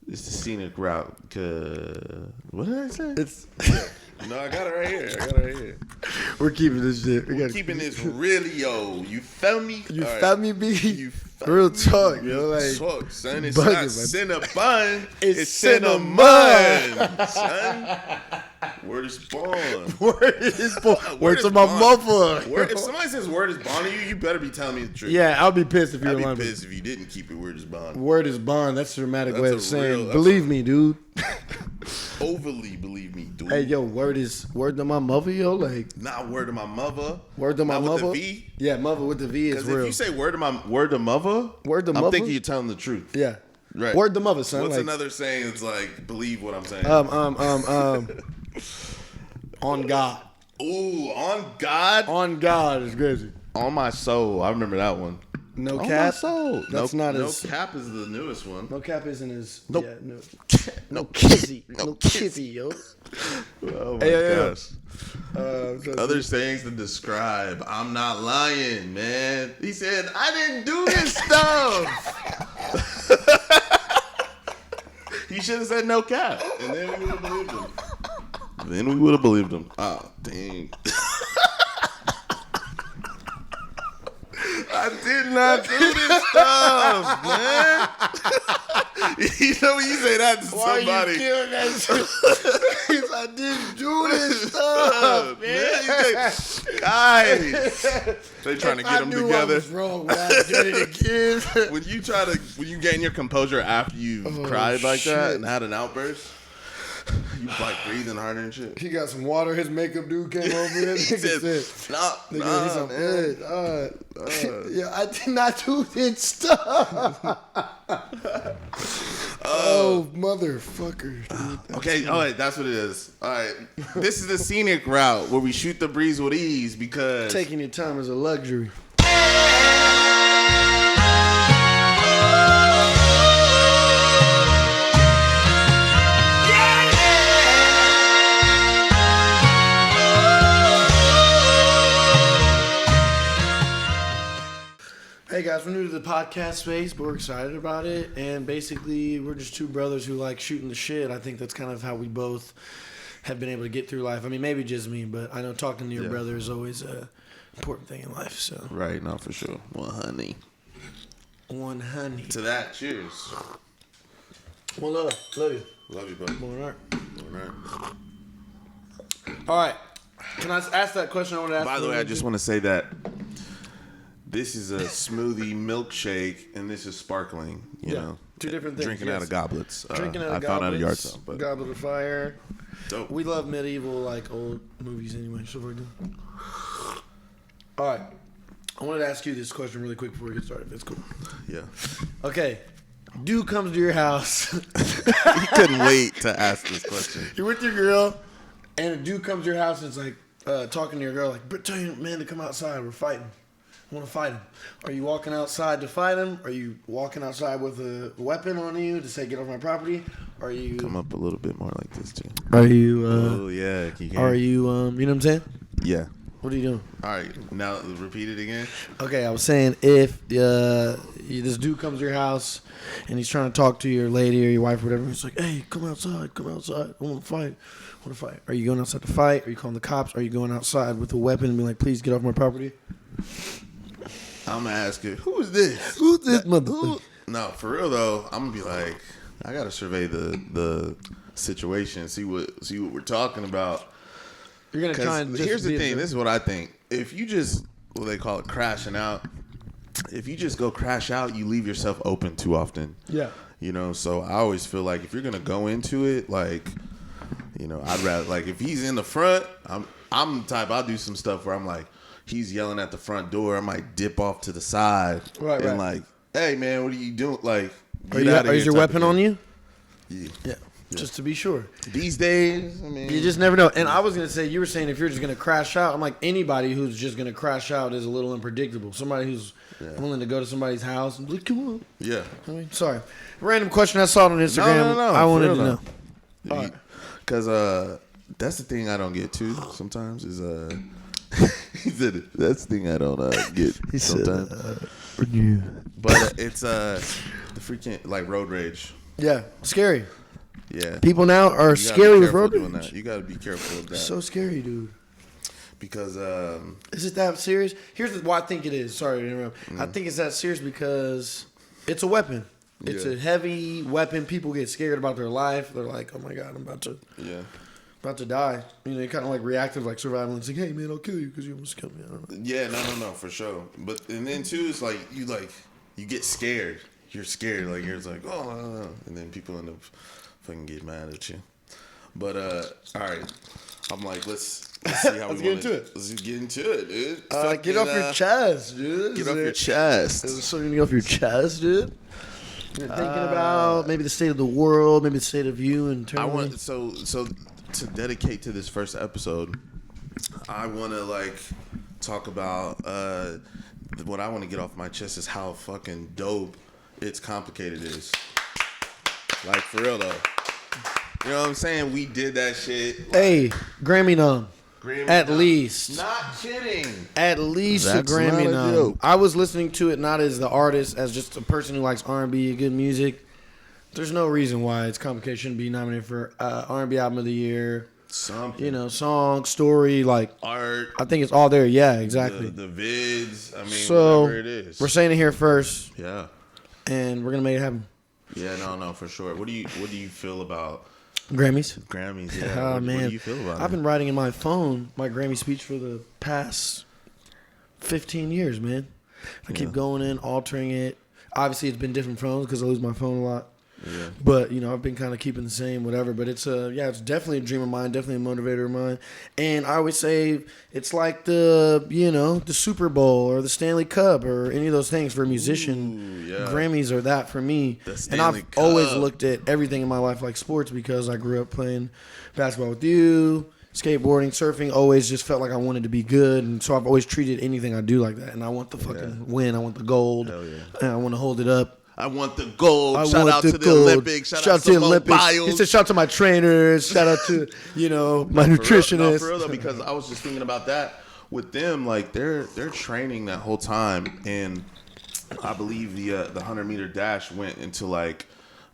It's the scenic route. What did I say? It's No, I got it right here. we're keeping this shit. We're keeping this really, yo. You feel me? You All felt me, B? You feel Real me? talk, yo. Real Like, talk, son. It's bugging, not man. Cinnabon. It's cinnamon, son. Word is bond. Word is born. Word to is my bond. mother. If somebody says word is bond to you, you better be telling me the truth. Yeah, I'll be pissed if you're I'd be lying. pissed if you didn't keep it word is bond. Word is bond. That's a dramatic way of That's a saying, real- believe me, dude. Overly believe me, dude. Hey, yo, word to my mother, yo. Like, Not word to my mother. word to my Not mother. with the V. Yeah, mother with the V is Because real. if you say word to mother, Word to I'm mother? thinking you're telling the truth. Yeah. Right. Word to mother, son. What's like, another saying that's like, believe what I'm saying? On God. Ooh, on God? On God is crazy. On my soul. I remember that one. No On cap. my soul. That's no, not no as. cap is the newest one. No cap isn't as. Nope. Yeah, no. No Kizzy. No kizzy, yo. Oh my Hey, gosh. So- Other sayings to describe. I'm not lying, man. He said, I didn't do this stuff. He should have said no cap. And then we would have believed him. Oh, dang. I did not do this stuff, man. You know when you say that to Why somebody. you killing that shit? I didn't do this stuff, man. Guys, they trying to get them I knew together. I was wrong when I did it again. When you gain your composure after you cried like that shit. and had an outburst, you like breathing harder and shit. He got some water. His makeup dude came over. That He nigga said, said, nah, nigga, he's man. yeah, I did not do this stuff. Oh, motherfucker. Dude. Okay, all right, that's what it is. All right, this is the scenic route where we shoot the breeze with ease because Taking your time is a luxury. Hey guys, we're new to the podcast space, but we're excited about it. And basically, we're just two brothers who like shooting the shit. I think that's kind of how we both have been able to get through life. I mean, maybe just me, but I know talking to your brother is always an important thing in life. So right now for sure. One honey. One honey. To that, cheers. One love. Love you. Love you, buddy. Bornart. All right. All right. Can I ask that question I want to ask? By the way, I just want to say that this is a smoothie milkshake, and this is sparkling. You know, two different things. Drinking out of goblets. Drinking out of I goblets. found out a yard sale, but Goblet of Fire. dope. We love medieval, like old movies anyway. So we're good. All right. I wanted to ask you this question really quick before we get started. If it's cool. Yeah. Okay. Dude comes to your house. He couldn't wait to ask this question. You're with your girl, and a dude comes to your house and it's like talking to your girl, like, tell your man to come outside. We're fighting. I want to fight him. Are you walking outside to fight him? Are you walking outside with a weapon on you to say, get off my property? Are you... Come up a little bit more like this, too. Are you... Oh, yeah. Can you hear Are me? you... you know what I'm saying? Yeah. What are you doing? All right. Now, repeat it again. Okay, I was saying if this dude comes to your house and he's trying to talk to your lady or your wife or whatever, he's like, hey, come outside. I want to fight. Are you going outside to fight? Are you calling the cops? Are you going outside with a weapon and being like, please get off my property? I'm going to ask you, who is this? Who's this motherfucker? No, for real, though, I'm going to be like, I got to survey the situation, see what we're talking about. You're going to try and just here's the be thing. a- This is what I think. If you just, what they call it, crashing out, if you just go crash out, you leave yourself open too often. Yeah. You know, so I always feel like if you're going to go into it, like, you know, I'd rather, like, if he's in the front, I'm the type, I'll do some stuff where I'm like, he's yelling at the front door, I might dip off to the side. Right, and right. like, hey, man, what are you doing? Like, Is your weapon on you? Yeah. Yeah. Just to be sure. These days, I mean, You just never know. And I was going to say, you were saying if you're just going to crash out, I'm like, anybody who's just going to crash out is a little unpredictable. Somebody who's willing to go to somebody's house and be like, come on. yeah. I mean, sorry. Random question I saw on Instagram. No, I wanted for to real know. All right. Because that's the thing I don't get too sometimes is he said it. That's the thing I don't get sometimes. Yeah. But it's the freaking like road rage. Yeah, scary. Yeah. People now are You gotta scary be with careful road doing rage. that. You got to be careful of that. So scary, dude. Because Is it that serious? Here's why I think it is. Sorry to interrupt. I think it's that serious because it's a weapon. It's a heavy weapon. People get scared about their life. They're like, "Oh my god, I'm about to die." You know, you're kind of like reactive, like survival. It's like, "Hey man, I'll kill you because you almost killed me." I don't know. yeah, no, for sure. But and then too, it's like you get scared. You're scared, like you're just like, oh, and then people end up fucking get mad at you. But all right, I'm like, let's see how Let's we get wanna, into it. Let's get into it, dude. Get off your chest, dude. Get off your chest. So you get off your chest, dude. You're thinking about maybe the state of the world, maybe the state of you internally. I want so to dedicate to this first episode, I want to like talk about what I want to get off my chest is how fucking dope It's Complicated is. Like for real though. You know what I'm saying? We did that shit. Hey, Grammy nom. At least. Not kidding. At least That's a Grammy not a nom. joke. I was listening to it not as the artist, as just a person who likes R&B and good music. There's no reason why It's Complicated shouldn't be nominated for R&B Album of the Year. Something. You know, song, story, like art. I think it's all there. Yeah, exactly. The vids. I mean, So whatever it is. we're saying it here first, Yeah. and we're gonna make it happen. Yeah. No. For sure. What do you feel about Grammys. Grammys? Yeah. Oh what man, do you feel about I've it? been writing in my phone my Grammy speech for the past 15 years, man. I keep going in, altering it. Obviously, it's been different phones because I lose my phone a lot. Yeah. But, you know, I've been kind of keeping the same, whatever. But it's it's definitely a dream of mine, definitely a motivator of mine. And I always say it's like the Super Bowl or the Stanley Cup or any of those things for a musician. Ooh, yeah. Grammys are that for me. The And Stanley I've Cup. always looked at everything in my life like sports because I grew up playing basketball with you, skateboarding, surfing. Always just felt like I wanted to be good. And so I've always treated anything I do like that. And I want the fucking win. I want the gold. Hell yeah. And I want to hold it up. I want the gold. I Shout want out to the gold. Olympics. Shout out to the Mo Olympics. Biles. He said, shout out to my trainers. Shout out to, my nutritionist. No, for real though, because I was just thinking about that with them. Like they're training that whole time, and I believe the 100-meter dash went into like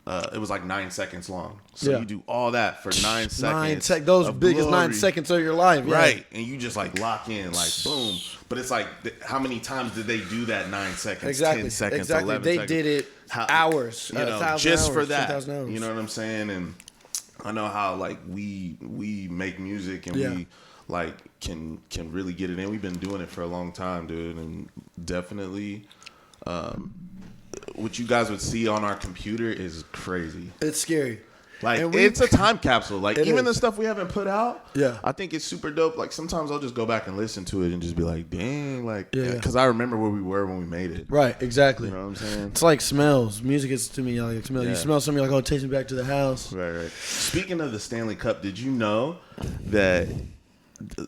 it was like 9 seconds long. So you do all that for 9 seconds. Those of biggest 9 glory. seconds of your life. Yeah. Right, and you just like lock in, like boom. But it's like, how many times did they do that? 9 seconds, Exactly. 10 seconds, Exactly. 11 They seconds. did it hours, 1,000 just hours, for that. 10,000 hours. You know what I'm saying? And I know how like we make music and we like can really get it in. We've been doing it for a long time, dude, and definitely. What you guys would see on our computer is crazy. It's scary. Like, And it's a time capsule. Like, even is. the stuff we haven't put out, Yeah. I think it's super dope. Like, sometimes I'll just go back and listen to it and just be like, dang, like, Yeah. because I remember where we were when we made it. Right, exactly. You know what I'm saying? It's like smells. Music is to me like a smell. Yeah. You smell something, you're like, oh, it takes me back to the house. Right. Speaking of the Stanley Cup, did you know that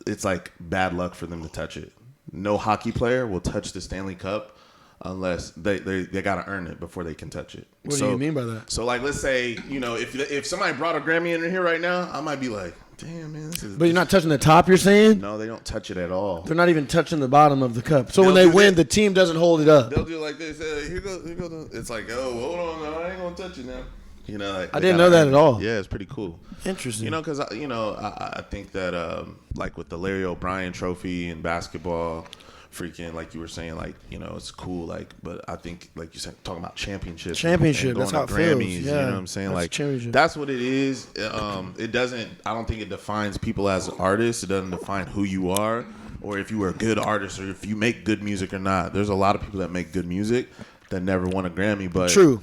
it's like bad luck for them to touch it? No hockey player will touch the Stanley Cup unless they got to earn it before they can touch it. What do you mean by that? So, like, let's say, if somebody brought a Grammy in here right now, I might be like, damn, man, this is... But you're not touching the top, you're saying? No, they don't touch it at all. They're not even touching the bottom of the cup. So when They'll they do win, that. the team doesn't hold it up. They'll do like this. Here goes. It's like, oh, hold on, no, I ain't gonna touch it now. Like, I didn't know that at all. Yeah, it's pretty cool. Interesting. Because I think that like with the Larry O'Brien Trophy in basketball, freaking like you were saying, like it's cool. Like, but I think like you said, talking about championships. And Championship. going That's how it to feels. Grammys, Yeah. You know what I'm saying? That's Like championship. that's what it is. It doesn't. I don't think it defines people as artists. It doesn't define who you are or if you are a good artist or if you make good music or not. There's a lot of people that make good music that never won a Grammy, but True.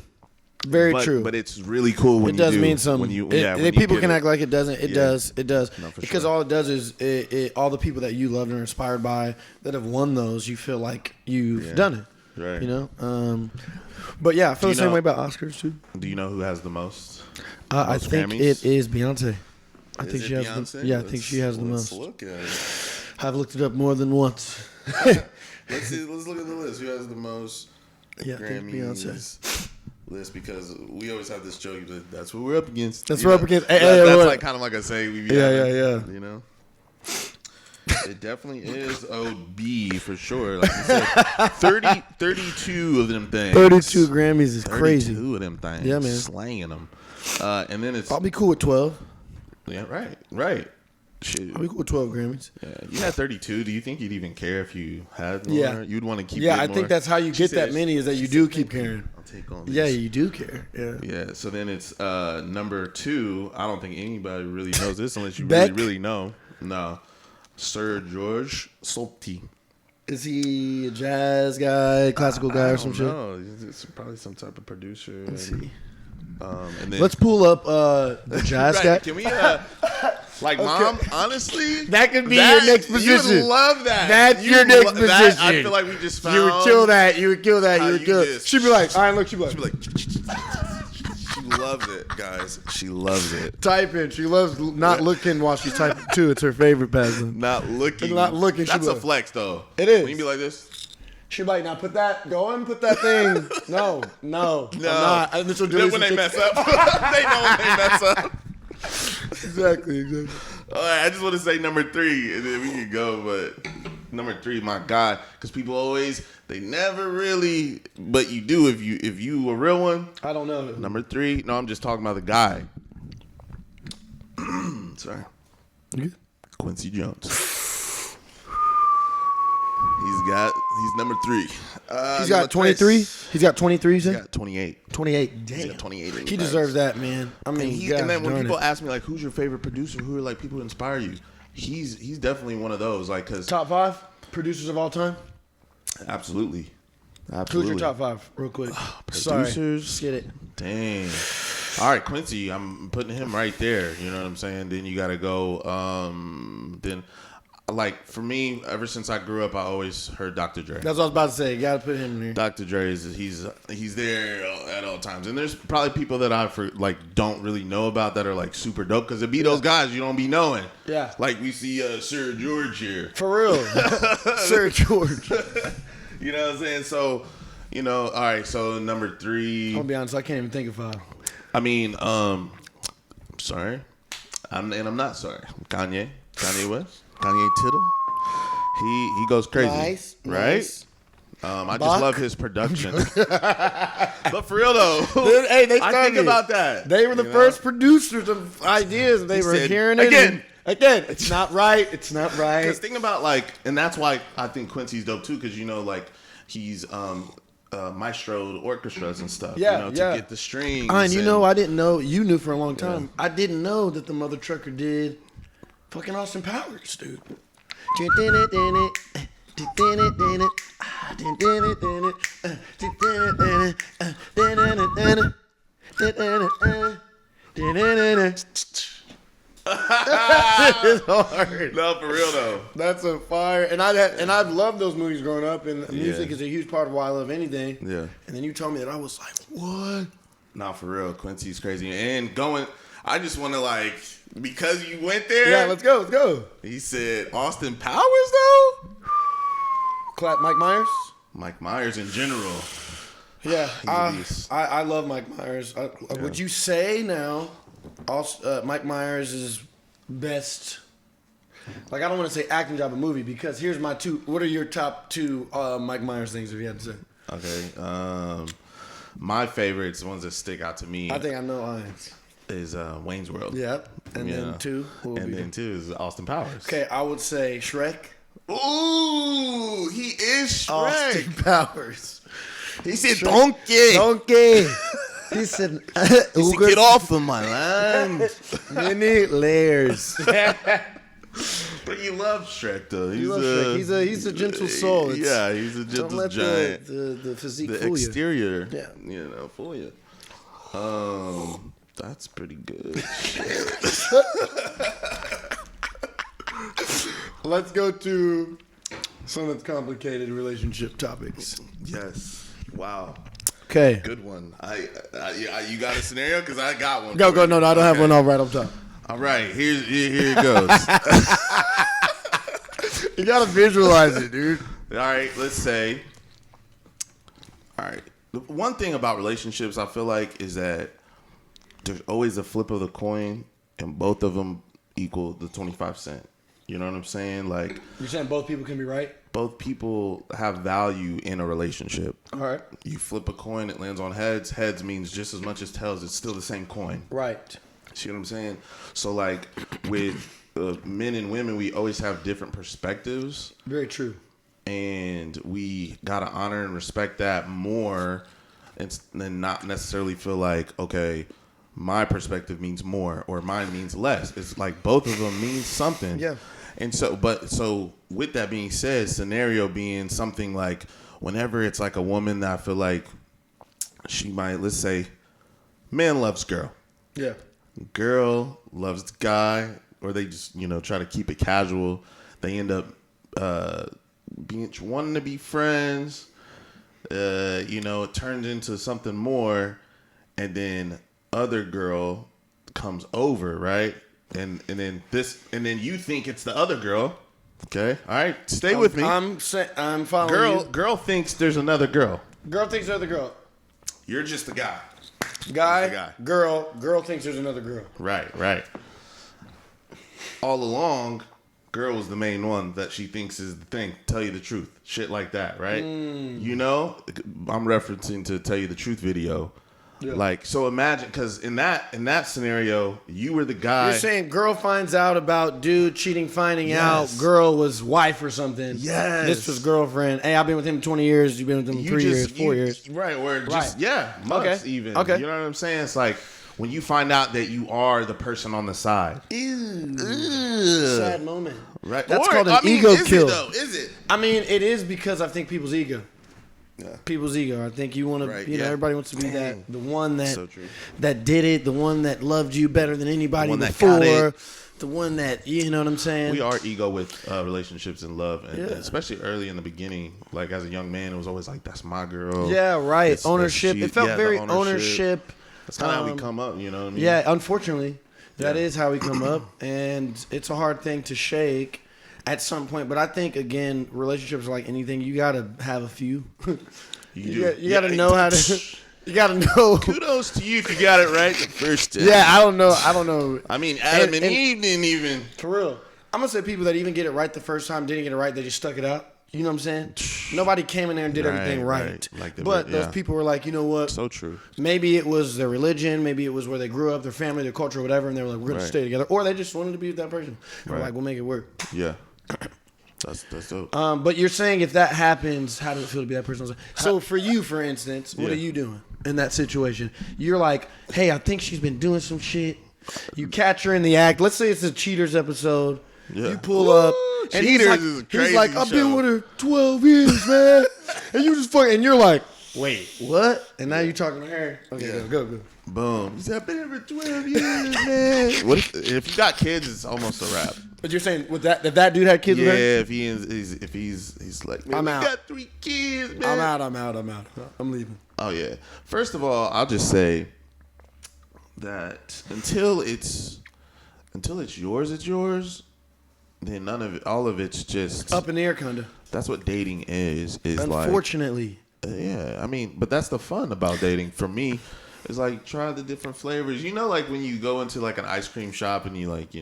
Very true. But it's really cool when it does you do. mean something. When People you can get act like it doesn't. It does. It does. No, for because sure. all it does is all the people that you loved and are inspired by that have won those, you feel like you've done it. Right. But yeah, I feel Do the you same know- way about Oscars too. Do you know who has the most? I most think Grammys? it is Beyonce. I Is think it she has. Beyonce? I think she has the Let's most. look at it. I've looked it up more than once. Let's see. Let's look at the list. Who has the most Yeah, I think Grammys Beyonce. list? Because we always have this joke that that's what we're up against. That's You what know? we're up against. That's Hey, like what? kind of like I say. Yeah. You know. It definitely is OB for sure. Like you said, 32 of them things. 32 Grammys is crazy. 32 of them things. Yeah, man. Slanging them. And then it's... I'll be cool with 12. Yeah, right. Shit. I'll be cool with 12 Grammys. Yeah, you had 32. Do you think you'd even care if you had more? Yeah. You'd want to keep Yeah, getting I think more? that's how you get that many is that you do keep caring. I'll take on this. Yeah, you do care. Yeah. Yeah, so then it's number 2. I don't think anybody really knows this unless you Beck? really know. No. Sir George Solti. Is he a jazz guy, classical guy, or some shit? No, it's probably some type of producer. Let's see. And then, Let's pull up the jazz right, guy. Can we, like, Mom, honestly? That could be your next position. You would love that. That's your next position. I feel like we just found. You would kill that. You would kill that. You would kill it. just- She'd be like, all right, look, she'd be like, She loves it, guys. She loves it. typing. She loves not looking while she's typing too. It's her favorite pastime. Not looking. Not looking, she That's a will. flex, though. It is. When you be like this. She'd be like, now put that, go and put that thing. No, I'm not. And then she'll do Then this when and they mess up. They know when they mess up. Exactly. All right, I just want to say number 3, and then we can go. But number 3, my God, because people always they never really, but you do if you a real one. I don't know. Number 3, no, I'm just talking about the guy. Sorry, Quincy Jones. He's number 3. He's got 23. He's got 23. He's got 28. 28. Damn. He's got 28. He deserves that, man. I mean, And then when darn people it. ask me like, who's your favorite producer? Who are like people who inspire you? He's definitely one of those. Like, cause Top 5 producers of all time. absolutely. Who's your top 5, real quick? Sorry, Producers? just get it. Dang. All right, Quincy, I'm putting him right there. You know what I'm saying? Then you got to go. Then, like, for me, ever since I grew up, I always heard Dr. Dre. That's what I was about to say. You got to put him in there. Dr. Dre he's there at all times, and there's probably people that I don't really know about that are like super dope because it be those guys you don't be knowing. Yeah, like we see Sir George here for real, Sir George. You know what I'm saying? So, all right. So number 3. I'm gonna be honest, I can't even think of 5. I mean, sorry, I'm not sorry. Kanye West. Kanye Tittle, he goes crazy, right? Nice. I just love his production. But for real though, Hey, they I started think about that. They were the first producers of ideas. They were said, hearing it again. It's not right. It's not right. Because think about and that's why I think Quincy's dope too. Because he's maestroed orchestras and stuff. Yeah, to get the strings. I didn't know. You knew for a long time. Yeah. I didn't know that the mother trucker did fucking Austin Powers, dude. It's hard. No, for real though. That's a fire. And I've loved those movies growing up, and music is a huge part of why I love anything. Yeah. And then you told me that, I was like, what? No, for real. Quincy's crazy. And I just want to because you went there. Yeah, let's go. He said Austin Powers though. Clap Mike Myers. Mike Myers in general. Yeah, I love Mike Myers. Would you say now, Mike Myers is best? I don't want to say acting job of movie because here's my 2. What are your top 2 Mike Myers things if you had to say? Okay, my favorites, the ones that stick out to me. I think I know Ions. Is Wayne's World. Yep, and then 2. And then 2 is Austin Powers. Okay, I would say Shrek. Ooh, he is Shrek. Austin Powers. He said donkey. He said, get off of my land. Many layers. But you love Shrek though. He's a gentle soul. He's a gentle don't let giant. The physique the fool exterior, you. Fool you. That's pretty good. Let's go to some of the complicated relationship topics. Yes. Wow. Okay. Good one. You got a scenario? Because I got one. Go. No, I don't have one all right up top. All right. Here it goes. You got to visualize it, dude. All right. Let's say. All right. The one thing about relationships I feel like is that there's always a flip of the coin and both of them equal the 25 cent. You know what I'm saying? Like, you're saying both people can be right? Both people have value in a relationship. All right. You flip a coin, it lands on heads. Heads means just as much as tails. It's still the same coin. Right. See what I'm saying? So, like, with men and women, we always have different perspectives. Very true. And we got to honor and respect that more and not necessarily feel like, okay, my perspective means more or mine means less. It's like both of them mean something. Yeah. And so with that being said, scenario being something like whenever it's like a woman that I feel like she might, let's say, man loves girl. Yeah. Girl loves the guy, or they just, try to keep it casual. They end up wanting to be friends. It turns into something more, and then other girl comes over, right? And then you think it's the other girl. Okay, all right, stay with me. I'm following you. Girl thinks there's another girl. Girl thinks there's another girl. You're just the guy. Guy. Girl thinks there's another girl. Right. All along, girl was the main one that she thinks is the thing. Tell you the truth, shit like that, right? I'm referencing to Tell You the Truth video. Yeah. Like, so imagine, because in that scenario, you were the guy. You're saying girl finds out about dude cheating, finding out girl was wife or something. Yes. This was girlfriend. Hey, I've been with him 20 years. You've been with him 3 years, 4 years. Right. Or just, months even. Okay. You know what I'm saying? It's like when you find out that you are the person on the side. Ew. Sad moment. Right. That's called an ego kill. Is it? I mean, it is because I think people's ego. Yeah. People's ego. I think you want to, everybody wants to be the one that that did it, the one that loved you better than anybody before, the one that, you know what I'm saying? We are ego with relationships and love, and especially early in the beginning. Like as a young man, it was always like, "That's my girl." Yeah, right. Ownership. It felt very ownership. That's kind of how we come up, you know what I mean? Yeah, unfortunately, that is how we come up, and it's a hard thing to shake at some point. But I think, again, relationships are like anything. You got to have a few. You got to know how to. You got to know. Kudos to you if you got it right the first time. Yeah, I don't know. I mean, Adam and Eve didn't even. For real. I'm going to say people that even get it right the first time didn't get it right. They just stuck it out. You know what I'm saying? Nobody came in there and did everything right. But those people were like, you know what? So true. Maybe it was their religion. Maybe it was where they grew up, their family, their culture, whatever. And they were like, we're going to stay together. Or they just wanted to be with that person. And we're like, we'll make it work. Yeah. That's dope. But you're saying if that happens, how does it feel to be that person? So for you, for instance, what are you doing in that situation? You're like, hey, I think she's been doing some shit. You catch her in the act. Let's say it's a Cheaters episode. Yeah. You pull up. And he's like, I've been with her 12 years, man. And you just fucking, and you're like, wait, what? And now you're talking to her. Okay, go. Boom. He said, I've been here for 12 years, man. What if you got kids, it's almost a wrap. But you're saying with that, if that dude had kids with her? Yeah, if he's like, man, I'm out. got 3 kids, man. I'm out. I'm leaving. Oh yeah. First of all, I'll just say that until it's yours, it's yours. Then all of it's just up in the air, kinda. That's what dating is unfortunately. Yeah, I mean, but that's the fun about dating for me. It's like try the different flavors. You know, like when you go into like an ice cream shop and you like,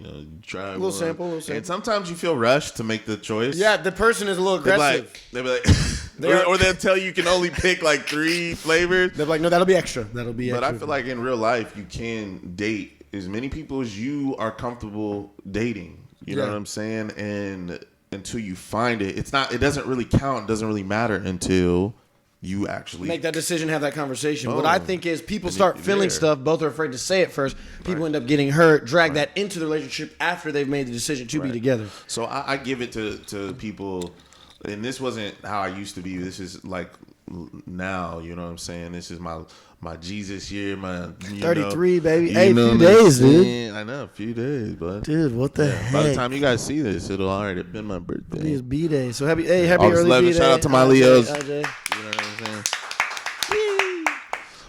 try a little sample. And sometimes you feel rushed to make the choice. Yeah, the person is a little aggressive. They'll be like, or they'll tell you can only pick like 3 flavors. They're like, no, that'll be extra. But I feel like in real life, you can date as many people as you are comfortable dating. You know what I'm saying? And until you find it, it doesn't really count. It doesn't really matter until you actually make that decision, have that conversation. What I think is people start feeling stuff. Both are afraid to say it first. People end up getting hurt, drag that into the relationship after they've made the decision to be together. So I give it to people, and this wasn't how I used to be. This is like now, you know what I'm saying? This is my Jesus year, my 33, baby. Hey, a few days, dude. I know, a few days, but dude, what the heck? By the time you guys see this, it'll already have been my birthday. It'll be his B-day. So happy early B-day. Shout out to my Leos. RJ. You know what I'm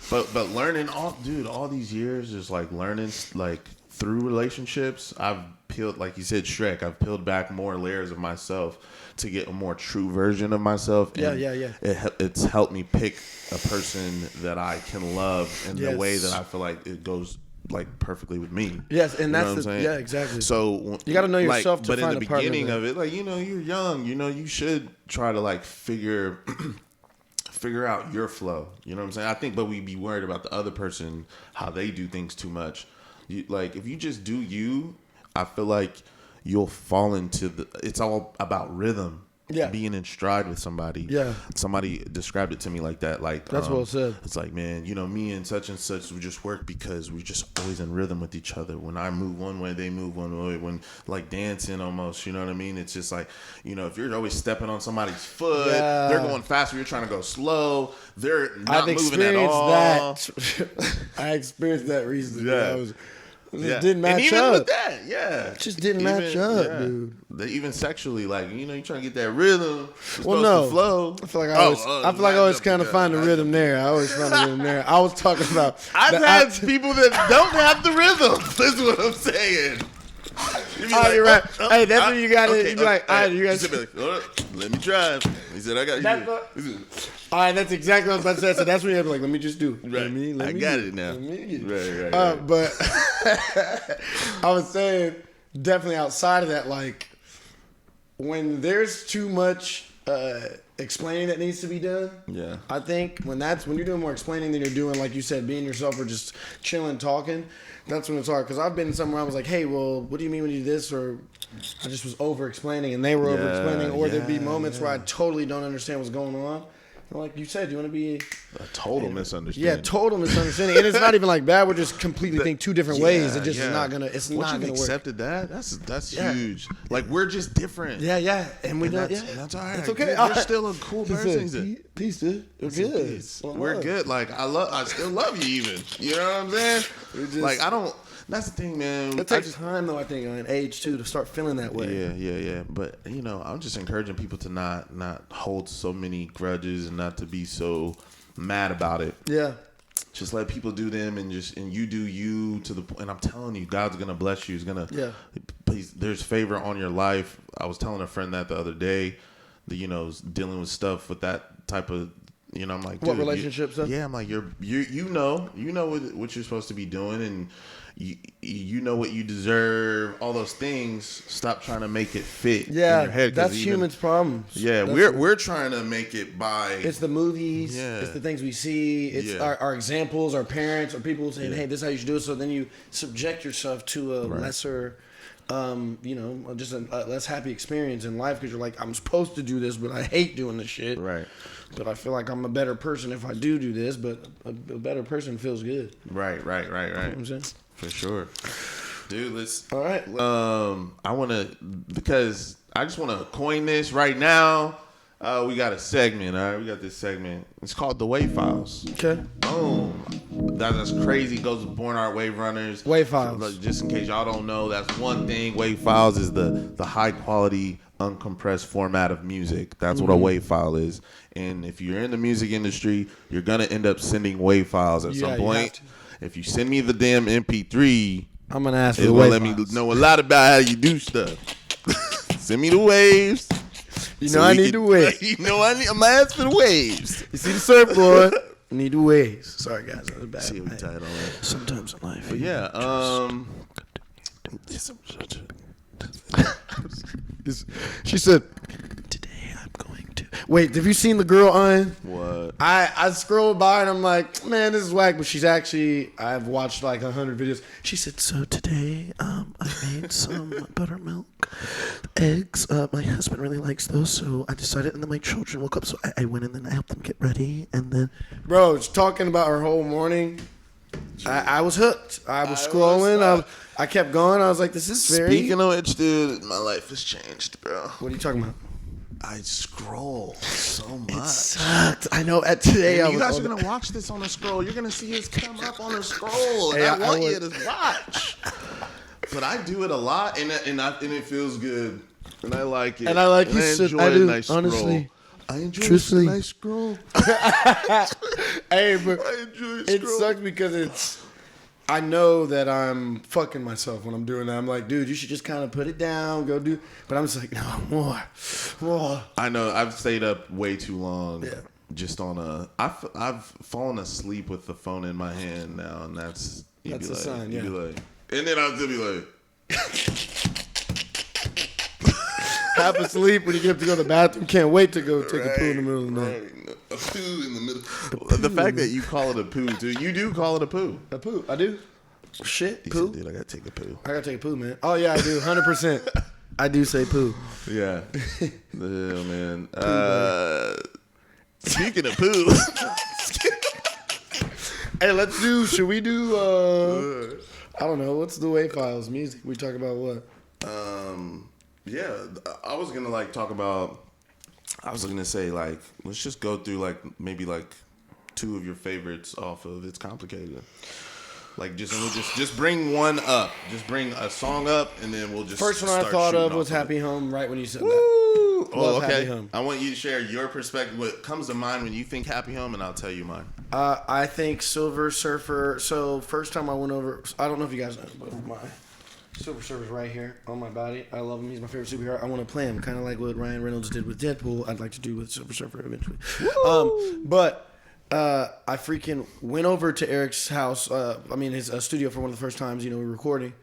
saying? But learning all these years, just like learning like through relationships, I've peeled, like you said, Shrek. I've peeled back more layers of myself to get a more true version of myself. And it's helped me pick a person that I can love in the way that I feel like it goes like perfectly with me. Yes, and You know that's what I'm saying? yeah, exactly. So you got to know yourself to but find in the a partner. beginning of it, like, you know, you're young. You know, you should try to like figure out your flow. You know what I'm saying? I think, but we be worried about the other person, how they do things too much. Like, if you just do you, I feel like you'll fall into it's all about rhythm. Yeah. Being in stride with somebody. Yeah. Somebody described it to me like that. Like, that's well said. It's like, man, you know, me and such, we just work because we're just always in rhythm with each other. When I move one way, they move one way. When, like, dancing almost, you know what I mean? It's just like, you know, if you're always stepping on somebody's foot, they're going faster, you're trying to go slow, they're not moving at all. I experienced that recently. Yeah. It just didn't match and even up. with that, It just didn't match up, dude. Even sexually, like, you know, you're trying to get that rhythm. Well, no. To flow. I feel like I always kind of find the rhythm there. I always find the rhythm there. I was talking about. I've had people that don't have the rhythm. That's what I'm saying. You're right. Hey, that's when you got it. You're like, all right, you guys. Let me try. He said, I got you. All right, that's exactly what I was about to say. So that's when you have to like, let me just do. Right. I got it now. Right. But I was saying, definitely outside of that, like, when there's too much explaining that needs to be done. Yeah. I think when you're doing more explaining than you're doing, like you said, being yourself or just chilling, talking, that's when it's hard. Because I've been somewhere I was like, hey, well, what do you mean when you do this? Or I just was over explaining and they were over explaining. Or there'd be moments where I totally don't understand what's going on. And like you said, you want to be a total misunderstanding. Yeah, total misunderstanding. And it's not even like bad. We're just completely think two different ways. It just is not gonna. It's Once not gonna work. Accepted that. That's huge. Like, we're just different. Yeah. And we don't. That's all right. It's okay. You're still a cool person. Peace, dude. We're good. We're good. Like, I still love you even. You know what I'm saying? Like, I don't. That's the thing, man. It takes time, though, I think, and age, too, to start feeling that way. Yeah. But, you know, I'm just encouraging people to not hold so many grudges and not to be so mad about it. Yeah. Just let people do them and you do you to the point. And I'm telling you, God's going to bless you. He's going to, please, there's favor on your life. I was telling a friend that the other day, that, you know, dealing with stuff with that type of, you know, I'm like, dude, what relationships? Yeah, I'm like, you know what you're supposed to be doing, and you know what you deserve. All those things. Stop trying to make it fit. In your head, that's humans' problems. Yeah, we're trying to make it by. It's the movies. Yeah. It's the things we see. It's our examples, our parents, or people saying, "Hey, this is how you should do it." So then you subject yourself to a lesser. You know, just a less happy experience in life because you're like, I'm supposed to do this, but I hate doing this shit. Right. But I feel like I'm a better person if I do this, but a better person feels good. Right. You know what I'm saying? For sure. Dude, let's... All right. I want to... Because I just want to coin this right now. We got a segment, all right? We got this segment. It's called The Wave Files. Okay. Boom. That's crazy. It goes with BORNART Wave Runners. Wave Files. So, just in case y'all don't know, that's one thing. Wave Files is the high quality, uncompressed format of music. That's what a wave file is. And if you're in the music industry, you're going to end up sending wave files at some point. If you send me the damn MP3, I'm going to ask for the wave files. Let me know a lot about how you do stuff. Send me the waves. You know I need the waves. You know I'm going to ask for the waves. You see the surfboard? I need the waves. Sorry, guys. That was bad. See what we tied on. Sometimes in life. But yeah, she said, today I'm going to. Wait, have you seen the girl on? What? I scrolled by and I'm like, man, this is whack. But she's actually, I've watched like 100 videos. She said, so today I made some buttermilk eggs. My husband really likes those, so I decided, and then my children woke up, so I went in and I helped them get ready. And then, bro, she's talking about her whole morning. I was hooked. I was scrolling. I kept going. I was like, this is very... Speaking of which, dude, my life has changed, bro. What are you talking about? I scroll so much. It sucked. I know. Today, you guys are going to watch this on a scroll. You're going to see us come up on a scroll. And I want you to watch. But I do it a lot, and it feels good. And I like it. And I like and you. I enjoy I do, a nice honestly. Scroll. I enjoy Truthfully. a nice scroll. Hey, but I enjoy a it scroll. sucks because I know that I'm fucking myself when I'm doing that. I'm like, dude, you should just kind of put it down, go do. But I'm just like, no, more. I know. I've stayed up way too long. Yeah. Just on I've fallen asleep with the phone in my hand now, and that's That's a sign, You'd yeah. be like, and then I'll still be like, half asleep when you get up to go to the bathroom. Can't wait to go take a poo in the middle of the night. right. A poo in the middle. The fact that you call it a poo, dude, you do call it a poo. A poo, I do. Shit, He poo. said, dude, I gotta take a poo. I gotta take a poo, man. Oh yeah, I do. 100%. I do say poo. Yeah. Yeah, man. Speaking of poo. Hey, let's do. Should we do? I don't know. What's the Wave Files music? We talk about what? Yeah, I was gonna like talk about. I was gonna say like, let's just go through like maybe like 2 of your favorites off of It's Complicated. Like we'll just bring one up. Just bring a song up, and then we'll just. First one I start thought shooting of was off Happy Home. Right when you said that. Woo! Oh, Love Happy okay. Home. I want you to share your perspective. What comes to mind when you think Happy Home, and I'll tell you mine. I think Silver Surfer. So first time I went over, I don't know if you guys know, but my Silver Surfer's right here on my body. I love him. He's my favorite superhero. I want to play him, kind of like what Ryan Reynolds did with Deadpool. I'd like to do with Silver Surfer eventually. But I freaking went over to Eric's house. His studio for one of the first times. We were recording,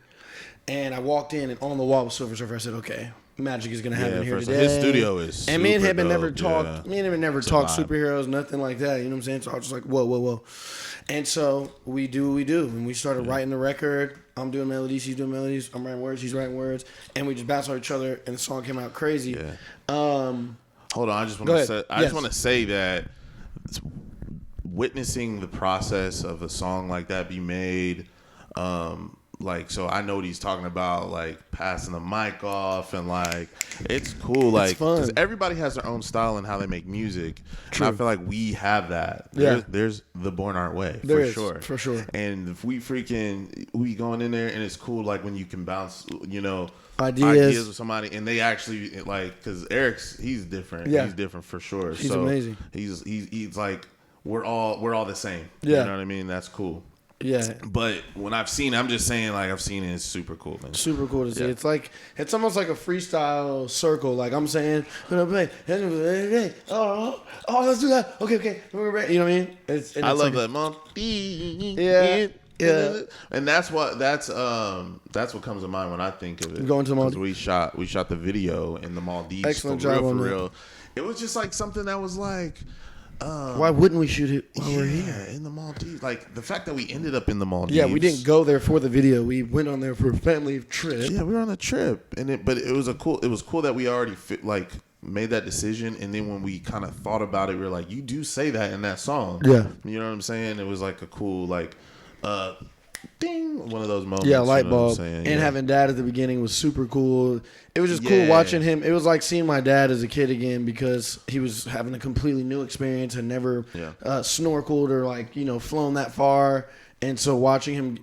and I walked in, and on the wall was Silver Surfer. I said, okay. Magic is gonna happen here today. His studio is and me and him had never dope. talked. Yeah. Me and him had never talked superheroes, nothing like that. You know what I'm saying? So I was just like, whoa. And so we do what we do, and we started writing the record. I'm doing melodies, he's doing melodies. I'm writing words, he's writing words, and we just bounce off each other, and the song came out crazy. Yeah. Hold on, I just want to say. I just want to say that witnessing the process of a song like that be made. So I know what he's talking about, like passing the mic off, and like it's cool, like because everybody has their own style and how they make music. True. And I feel like we have that. Yeah. There's the BORNART way for sure. And if we going in there, and it's cool, like when you can bounce, ideas with somebody, and they actually like, because he's different. Yeah. He's different for sure. He's amazing. He's like we're all the same. Yeah. You know what I mean? That's cool. Yeah. But when I've seen it, I'm just saying, like, I've seen it, it's super cool, man. Super cool to see. Yeah. It's almost like a freestyle circle. Like I'm saying, let's do that. Okay. You know what I mean? I love that, mom. Yeah. And that's what comes to mind when I think of it. Going to the Maldives. We shot the video in the Maldives. Excellent job for on real. It was just like something that was like. Why wouldn't we shoot it while we're here? In the Maldives. Like, the fact that we ended up in the Maldives. Yeah, we didn't go there for the video. We went on there for a family trip. Yeah, we were on a trip. But it was cool that we already made that decision. And then when we kind of thought about it, we were like, you do say that in that song. Yeah. You know what I'm saying? It was like a cool, ding, one of those moments. Yeah, light bulb. And having dad at the beginning was super cool. It was just cool watching him. It was like seeing my dad as a kid again, because he was having a completely new experience and never snorkeled or flown that far. And so watching him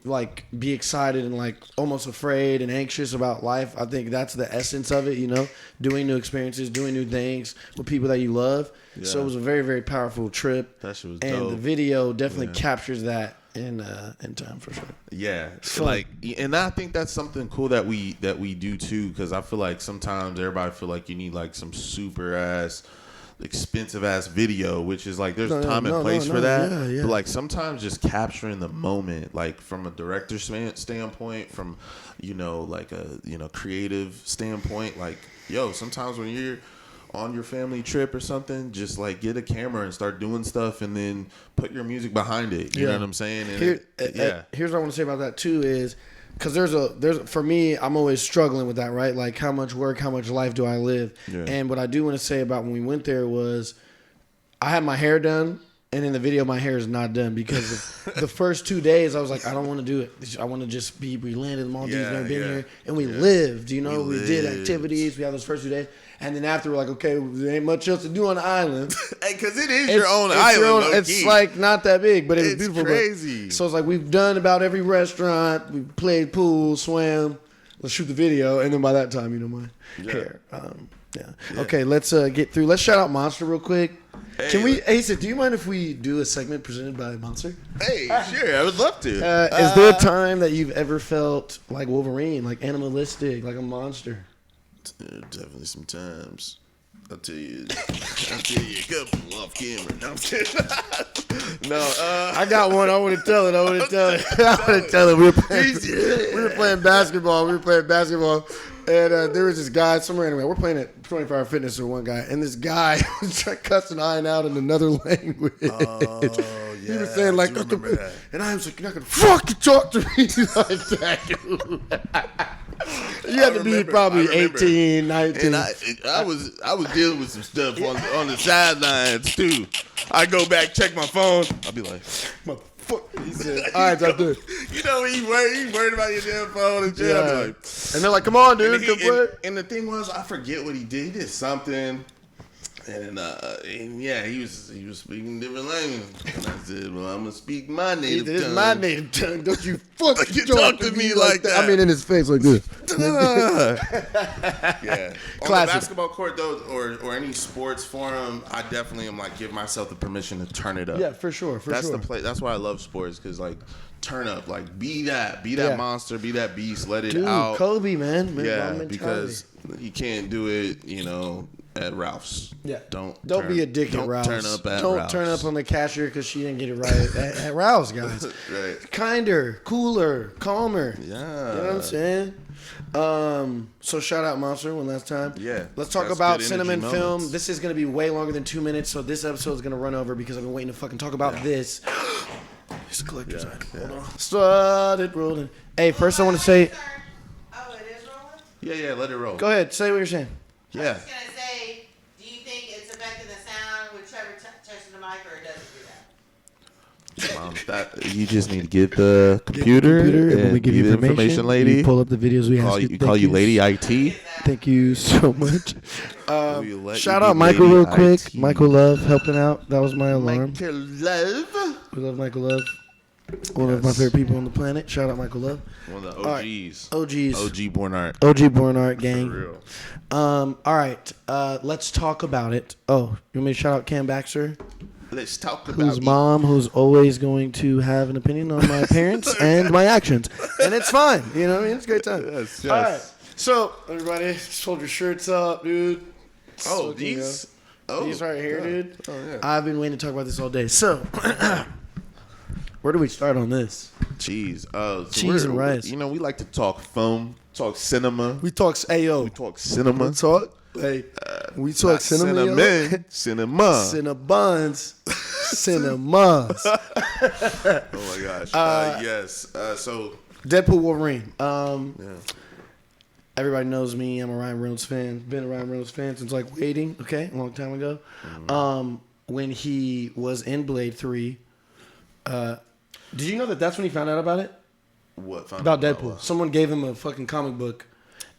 be excited and almost afraid and anxious about life, I think that's the essence of it, doing new experiences, doing new things with people that you love. Yeah. So it was a very, very powerful trip. That shit was dope. And the video definitely captures that in time for sure. Yeah. And I think that's something cool that we do too, because I feel like sometimes everybody feel like you need some super ass expensive ass video, which is there's time and place for that. Yeah. But sometimes just capturing the moment, from a director's standpoint, from a creative standpoint, sometimes when you're on your family trip or something, just get a camera and start doing stuff, and then put your music behind it. You know what I'm saying? And here's what I want to say about that too is, because there's for me, I'm always struggling with that, right? Like, how much work, how much life do I live? Yeah. And what I do want to say about when we went there was, I had my hair done, and in the video, my hair is not done, because the first 2 days, I was like, I don't want to do it. I want to just we landed in the Maldives, never been here, and we lived, we did activities, we had those first 2 days. And then after, we're like, okay, there ain't much else to do on the island. Hey, because it is your own island. It's not that big, but it's beautiful. Crazy. So it's we've done about every restaurant. We played pool, swam. Let's shoot the video. And then by that time, my hair. Okay, let's get through. Let's shout out Monster real quick. Hey, can we, Asa, do you mind if we do a segment presented by Monster? Hey, sure. I would love to. Is there a time that you've ever felt like Wolverine, like animalistic, like a monster? Definitely sometimes. I'll tell you a couple off camera. No, I'm kidding. No, I got one. I want to tell it. I want to tell it. We were playing basketball. And there was this guy somewhere. Anyway, we're playing at 24 Hour Fitness with one guy, and this guy was cussing Ian out in another language. Oh, yeah. He was saying like, I remember that. and I was like, "You're not gonna fucking talk to me like that, dude." You had to be probably 18, 19. And I was dealing with some stuff on the sidelines too. I go back, check my phone. I'll be like, "Motherfucker." He said, "All right, I'll do it." You know, he worried about your damn phone and shit. Yeah. I'll be like, and they're like, "Come on, dude, come play." and the thing was, I forget what he did. He did something. And yeah, he was speaking different language. And I said, "Well, I'm gonna speak my native tongue." It's my native tongue. Don't you fucking talk to me like that. I mean, in his face like this. Yeah. On the basketball court though, or any sports forum, I definitely am like give myself the permission to turn it up. Yeah, for sure. That's the play. That's why I love sports, because like turn up, like be that monster, be that beast, let it out. Kobe, man. Yeah, because you can't do it, at Ralph's. Yeah. Don't be a dick at Ralph's. Turn up at Don't Ralph's. turn up on the cashier because she didn't get it right at Ralph's, guys. Right. Kinder, cooler, calmer. Yeah. You know what I'm saying? So shout out Monster one last time. Yeah. Let's talk about cinema and film. This is going to be way longer than 2 minutes, so this episode is going to run over because I've been waiting to fucking talk about this. It's a collector's item. Hold on. Started rolling. Hey, first I want to say... Oh, it is rolling? Yeah, let it roll. Go ahead. Say what you're saying. Yeah. I was just going to say, do you think it's affecting the sound with Trevor touching the mic, or it doesn't do that? You just need to get the computer and we give you the information lady. You pull up the videos we have. We call you Lady IT. Thank you so much. Shout out be Michael Lady real quick. IT. Michael Love helping out. That was my alarm. Michael Love. We love Michael Love. One of my favorite people on the planet. Shout out Michael Love. One of the OGs. OGs. OG BORNART. OG BORNART gang. For real. All right. Let's talk about it. Oh, you want me to shout out Cam Baxter? Let's talk about Whose mom, who's always going to have an opinion on my appearance and my actions. And it's fine. You know what I mean? It's a great time. Yes. All right. So, everybody, just hold your shirts up, dude. Oh, these right here, dude. Oh, yeah. I've been waiting to talk about this all day. So, where do we start on this? Cheese. Cheese and rice. We like to talk film, talk cinema. We talk Ayo. We talk cinema. We talk. Hey, we talk Not cinema. cinnamon, cinema. Cinnabuns. Cinemas. Oh my gosh. Yes. So Deadpool Wolverine. yeah. Everybody knows me. I'm a Ryan Reynolds fan. Been a Ryan Reynolds fan since like Waiting. Okay, a long time ago. Mm-hmm. When he was in Blade 3. Did you know that's when he found out about it? What? About Deadpool. Someone gave him a fucking comic book.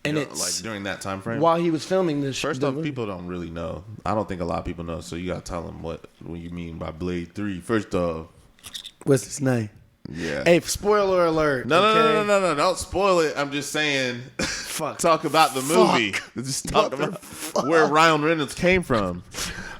And it's like during that time frame. while he was filming this. First off, people don't really know. I don't think a lot of people know. So you gotta tell them what you mean by Blade 3. First off, What's his name? yeah. Hey, spoiler alert. No, don't spoil it. I'm just saying. Fuck. Talk about the movie. Just talk about where Ryan Reynolds came from.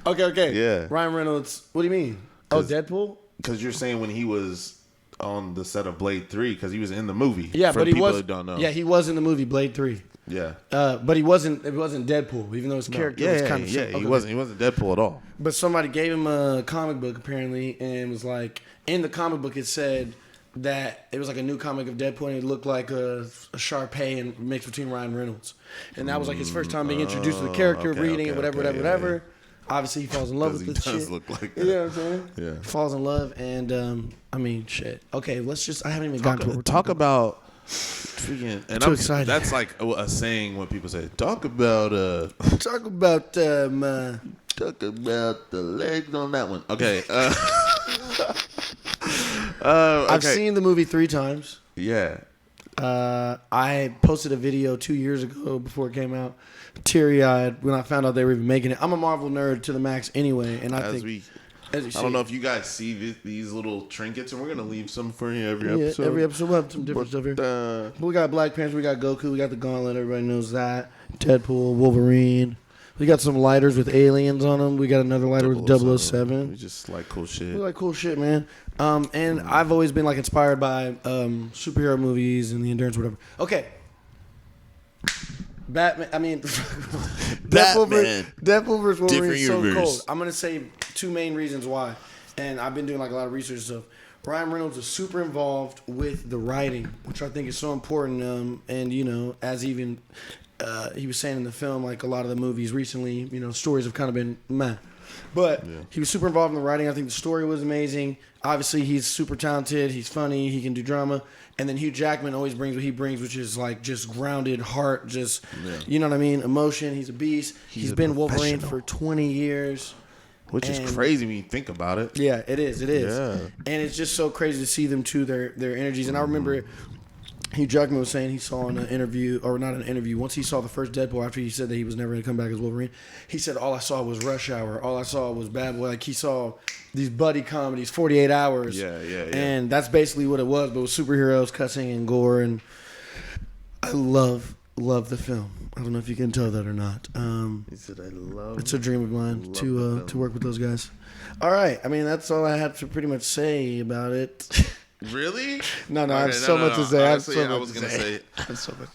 Okay. Yeah. Ryan Reynolds. What do you mean? Oh, Deadpool. Because you're saying when he was on the set of Blade 3, because he was in the movie. Yeah, for but he people was. That don't know. Yeah, he was in the movie Blade 3. Yeah. But he wasn't. It wasn't Deadpool, even though his character was kind of. He wasn't Deadpool at all. But somebody gave him a comic book apparently, and was like, in the comic book it said that it was like a new comic of Deadpool, and it looked like a Sharpay and mixed between Ryan Reynolds, and that was like his first time being introduced to the character, reading it, whatever. Yeah. Obviously, he falls in love with this shit. He does look like that. You know what I'm saying? Yeah. Falls in love, and I mean, shit. Okay, let's just. I haven't even gotten to what we're talk talking about. Freaking, and Too excited. That's like a saying when people say, talk about Talk about the legs on that one. Okay. I've seen the movie 3 times. Yeah. I posted a video 2 years ago before it came out, teary-eyed when I found out they were even making it. I'm a Marvel nerd to the max anyway, and I don't know if you guys see these little trinkets, and we're gonna leave some for you every episode. Every episode we'll have some different stuff here. But we got Black Panther, we got Goku, we got the Gauntlet. Everybody knows that. Deadpool, Wolverine. We got some lighters with aliens on them. We got another lighter with 007. We just like cool shit. We like cool shit, man. And I've always been like inspired by superhero movies and the endurance, whatever. Okay. Batman. I mean, Batman. Deadpool versus Wolverine Different is so universe. cold. I'm gonna say 2 main reasons why, and I've been doing like a lot of research and stuff. Ryan Reynolds is super involved with the writing, which I think is so important. And you know, as even he was saying in the film, like a lot of the movies recently, you know, stories have kind of been meh. But he was super involved in the writing. I think the story was amazing. Obviously, he's super talented. He's funny. He can do drama. And then Hugh Jackman always brings what he brings, which is like just grounded heart, just, you know what I mean? Emotion. He's a beast. He's been Wolverine for 20 years. Which is crazy when you think about it. Yeah, it is. It is. Yeah. And it's just so crazy to see them too, their energies. And I remember Hugh Jackman was saying he saw in an interview, or not an interview, once he saw the first Deadpool after he said that he was never going to come back as Wolverine, he said, all I saw was Rush Hour. All I saw was Bad Boy. Like he saw these buddy comedies, 48 Hours. Yeah. And that's basically what it was, but with superheroes, cussing, and gore. And I love the film. I don't know if you can tell that or not. He said, I love It's a dream of mine to work with those guys. All right. I mean, that's all I had to pretty much say about it. Really? No, I have so much to say. Honestly, I was going to say,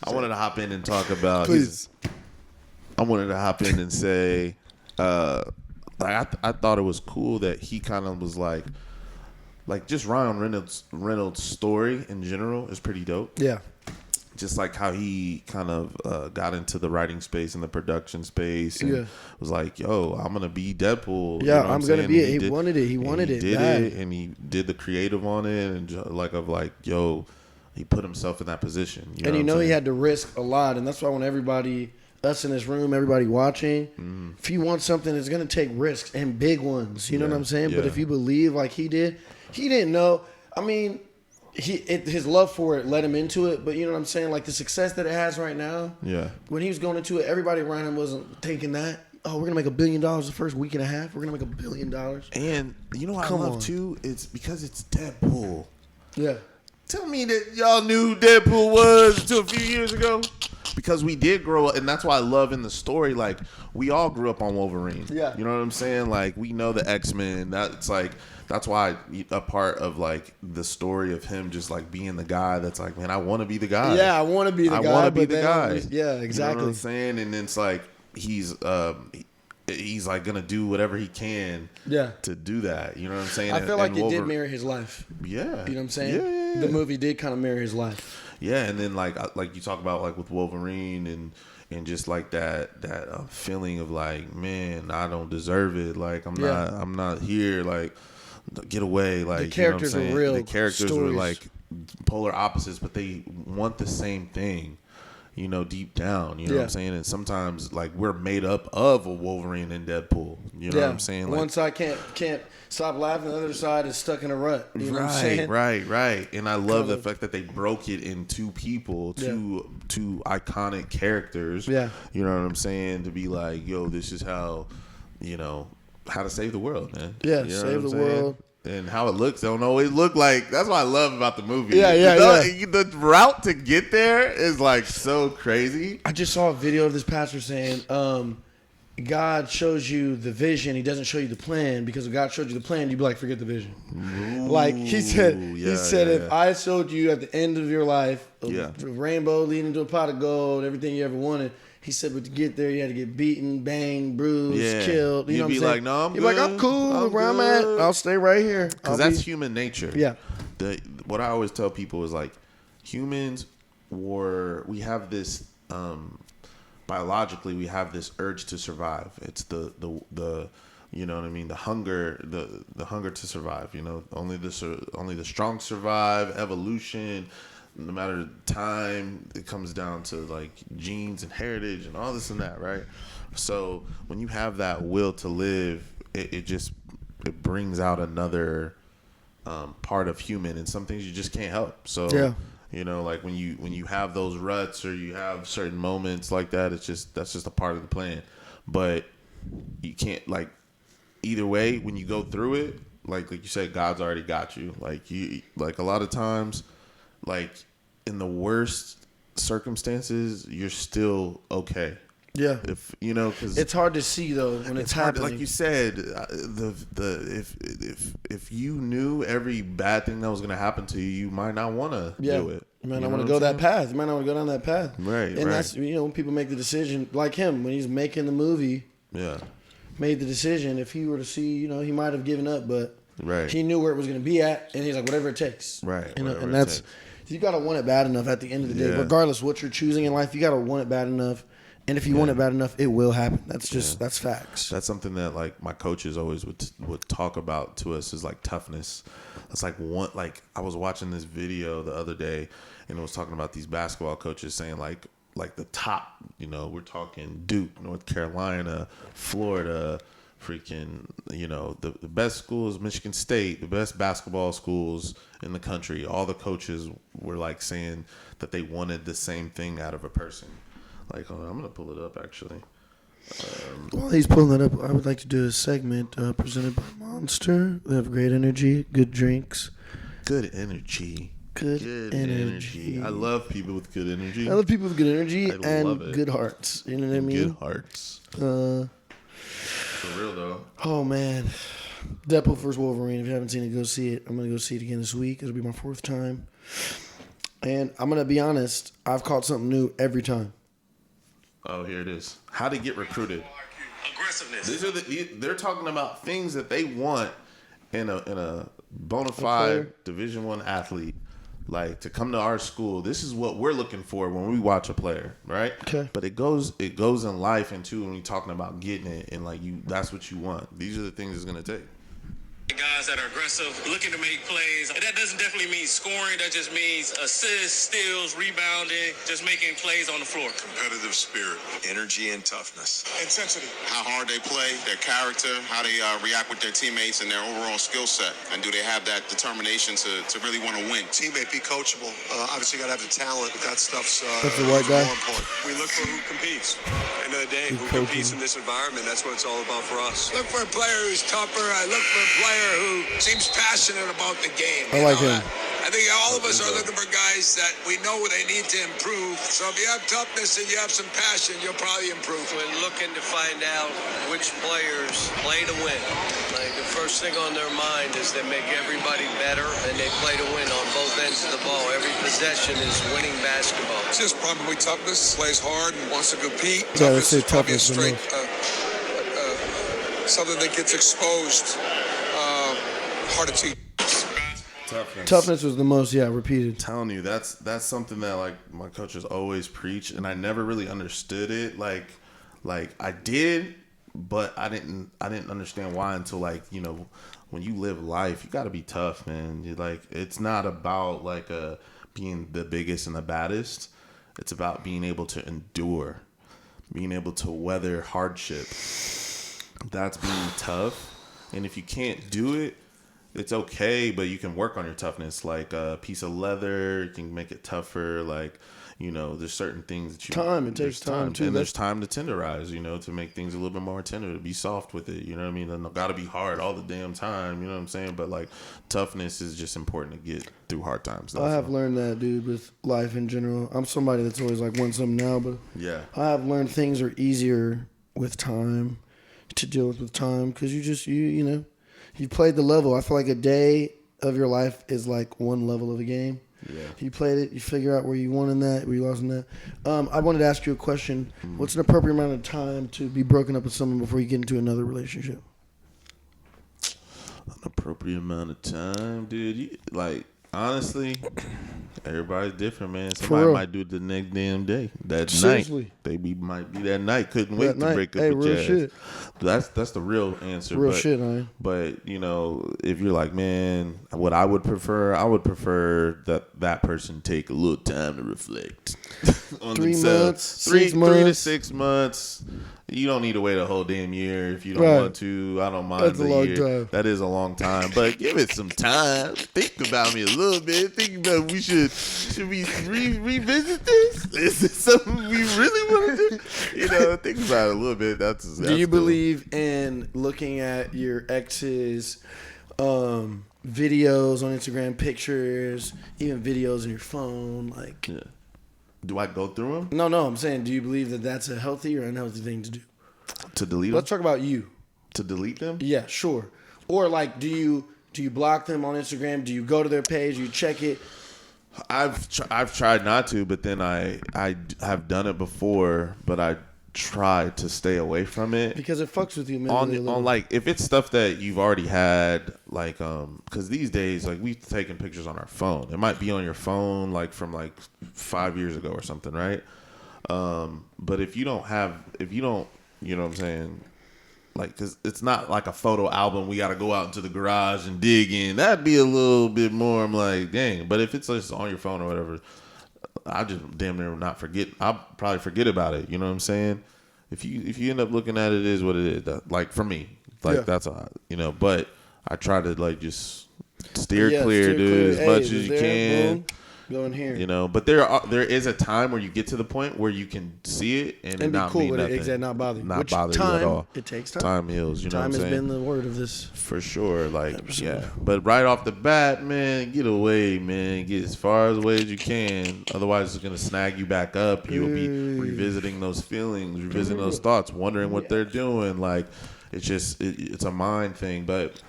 I wanted to hop in and talk about. Please. I wanted to hop in and say, like I thought it was cool that he kind of was like just Ryan Reynolds' story in general is pretty dope. Yeah. Just like how he kind of got into the writing space and the production space, and was like, "Yo, I'm gonna be Deadpool." Yeah, you know I'm gonna be it. He wanted it. He wanted it. Did bad. it, and he did the creative on it, and yo, he put himself in that position. And you know he had to risk a lot, and that's why when everybody, us in this room, everybody watching, if you want something, it's gonna take risks and big ones. You know what I'm saying? But if you believe like he did, he didn't know. I mean. His love for it led him into it, but you know what I'm saying? Like the success that it has right now. Yeah. When he was going into it, everybody around him wasn't thinking that. Oh, we're gonna make $1 billion the first week and a half. We're gonna make $1 billion. And you know what I love too? It's because it's Deadpool. Yeah. Tell me that y'all knew who Deadpool was until a few years ago. Because we did grow up, and that's why I love in the story. Like we all grew up on Wolverine. Yeah. You know what I'm saying? Like we know the X-Men. That's why a part of like the story of him just like being the guy that's like, man, I want to be the guy. Yeah, I want to be the guy. I want to be the guy. Yeah, exactly. You know what I'm saying? And it's like he's like gonna do whatever he can. To do that. You know what I'm saying? I feel like it did mirror his life. Yeah. You know what I'm saying? Yeah. The movie did kind of mirror his life. Yeah, and then like you talk about like with Wolverine and just like that feeling of like, man, I don't deserve it. Like I'm not here. Like. Get away, like the characters you know what I'm saying? Are real. The characters stories. were like polar opposites, but they want the same thing, you know, deep down. You know what I'm saying? And sometimes like we're made up of a Wolverine and Deadpool. You know what I'm saying? Like, one side can't stop laughing, the other side is stuck in a rut. You know what I'm saying? Right. And I love the fact that they broke it in two people, two iconic characters. Yeah. You know what I'm saying? To be like, yo, this is how, you know. How to save the world, man. Yeah, you know save the world. And how it looks don't always look like. That's what I love about the movie. Yeah. The route to get there is like so crazy. I just saw a video of this pastor saying, God shows you the vision. He doesn't show you the plan, because if God showed you the plan, you'd be like, forget the vision. Ooh, like he said, if I showed you at the end of your life a rainbow leading to a pot of gold, everything you ever wanted. He said, but to get there, you had to get beaten, banged, bruised, killed. You know what I'm saying? Like, no, I'm You'd good. be like, I'm cool where I'm at. I'll stay right here. Because that's human nature. Yeah. What I always tell people is like, humans we have this, biologically, we have this urge to survive. It's the you know what I mean? The hunger to survive. You know, only the strong survive. Evolution. No matter the time, it comes down to like genes and heritage and all this and that, right? So when you have that will to live, it brings out another part of human, and some things you just can't help. So you know, like when you have those ruts or you have certain moments like that, that's just a part of the plan. But you can't, like, either way when you go through it, like you said, God's already got you. Like a lot of times, like in the worst circumstances, you're still okay. Yeah. If you know, because It's hard to see though when it's hard, happening. like you said, if you knew every bad thing that was gonna happen to you, you might not want to do it. You might not know want what to go I'm that saying? path. You might not want to go down that path. Right, And right. that's, when people make the decision, like him, when he's making the movie, Yeah, made the decision. If he were to see, he might have given up, but right. he knew where it was going to be at, and he's like, whatever it takes. Right, And whatever it that's, takes. you got to want it bad enough at the end of the day. Yeah. Regardless what you're choosing in life, you got to want it bad enough. And if you want it bad enough, it will happen. That's just, that's facts. That's something that like my coaches always would talk about to us is like toughness. It's like I was watching this video the other day, and it was talking about these basketball coaches saying like the top, we're talking Duke, North Carolina, Florida, freaking, the best schools, Michigan State, the best basketball schools in the country. All the coaches were like saying that they wanted the same thing out of a person. Like, hold on, I'm gonna pull it up actually. While he's pulling that up, I would like to do a segment presented by Monster. They have great energy, good drinks. Good energy. Good energy. I love people with good energy. I love people with good energy I love and it. good hearts. You know what I mean? Good hearts. Uh, For real though. oh man, Deadpool vs. Wolverine. If you haven't seen it, go see it. I'm gonna go see it again this week. It'll be my 4th time, and I'm gonna be honest. I've caught something new every time. Oh, here it is. How to get recruited. Aggressiveness. These are they're talking about things that they want in a bona player? fide Division I athlete, like to come to our school. This is what we're looking for when we watch a player, right? Okay. But it goes in life and too when you're talking about getting it and like that's what you want. These are the things it's gonna take. Guys that are aggressive, looking to make plays. And that doesn't definitely mean scoring. That just means assists, steals, rebounding, just making plays on the floor. Competitive spirit, energy and toughness. Intensity. How hard they play, their character, how they react with their teammates and their overall skill set. And do they have that determination to really want to win? Teammate, be coachable. Obviously, you got to have the talent, but that stuff's That's the white guy? more important. We look for who competes. End of the day, who competes in this environment, that's what it's all about for us. Look for a player who's tougher. I look for a player who seems passionate about the game. I like him. I think all of us are looking for guys that we know they need to improve. So if you have toughness and you have some passion, you'll probably improve. We're looking to find out which players play to win. Like the first thing on their mind is they make everybody better and they play to win on both ends of the ball. Every possession is winning basketball. It's just probably toughness, plays hard and wants to compete. Yeah, let's say is probably a toughness the strength, something that gets exposed, hard to teach. Toughness was the most, repeated. Telling you that's something that like my coaches always preach, and I never really understood it. Like I did, but I didn't understand why until when you live life, you got to be tough, man. It's not about being the biggest and the baddest. It's about being able to endure, being able to weather hardship. That's being tough, and if you can't do it, it's okay, but you can work on your toughness. Like a piece of leather, you can make it tougher. There's certain things that It takes time too. And there's time to tenderize, to make things a little bit more tender, to be soft with it. You know what I mean? And got to be hard all the damn time. You know what I'm saying? But toughness is just important to get through hard times. I have learned that, dude, with life in general. I'm somebody that's always want something now, but Yeah. I have learned things are easier with time to deal with time because you played the level. I feel like a day of your life is like one level of a game. Yeah. You played it. You figure out where you won in that, where you lost in that. I wanted to ask you a question. What's an appropriate amount of time to be broken up with someone before you get into another relationship? An appropriate amount of time, dude. Honestly, everybody's different, man. Somebody might do it the next damn day. That Seriously. night. Might be that night. Couldn't wait to night. break up Hey, with real your shit. ass. That's the real answer. Real shit, man. But, if you're like, man, what I would prefer that person take a little time to reflect on 3 themselves. months, 3 6 to months. 6 months. You don't need to wait a whole damn year if you don't Right. want to. I don't mind That's a the long year. time. That is a long time, but give it some time. Think about me a little bit. Think about should we revisit this? Is this something we really want to do? Think about it a little bit. That's Do you cool. believe in looking at your ex's videos on Instagram, pictures, even videos on your phone? Yeah. Do I go through them? No, I'm saying, do you believe that that's a healthy or unhealthy thing to do? To delete them? Let's talk about you. To delete them? Yeah, sure. Or like, do you block them on Instagram? Do you go to their page? You check it? I've tried not to, but then I have done it before, but I try to stay away from it because it fucks with you mentally on like if it's stuff that you've already had, like because these days like we've taken pictures on our phone. It might be on your phone like from like 5 years ago or something, right? But if you don't, you know what I'm saying. Like, cause it's not like a photo album. We got to go out into the garage and dig in. That'd be a little bit more. I'm like, dang. But if it's just on your phone or whatever, I just damn near not forget. I'll probably forget about it. You know what I'm saying? If you end up looking at it, it is what it is. Like for me, like that's all. But I try to like just steer clear, dude, as much as you can. Boom. Go in here. But there is a time where you get to the point where you can see it and not be cool mean with nothing. it, exactly, not bother you. Not bother you at all. It takes time. Time heals. You know what I'm saying? Time has been the word of this. For sure. Like, 100%. yeah. But right off the bat, man, get away, man. Get as far away as you can. Otherwise, it's going to snag you back up. You'll be revisiting those feelings, revisiting those thoughts, wondering what they're doing. Like, it's just, it's a mind thing. But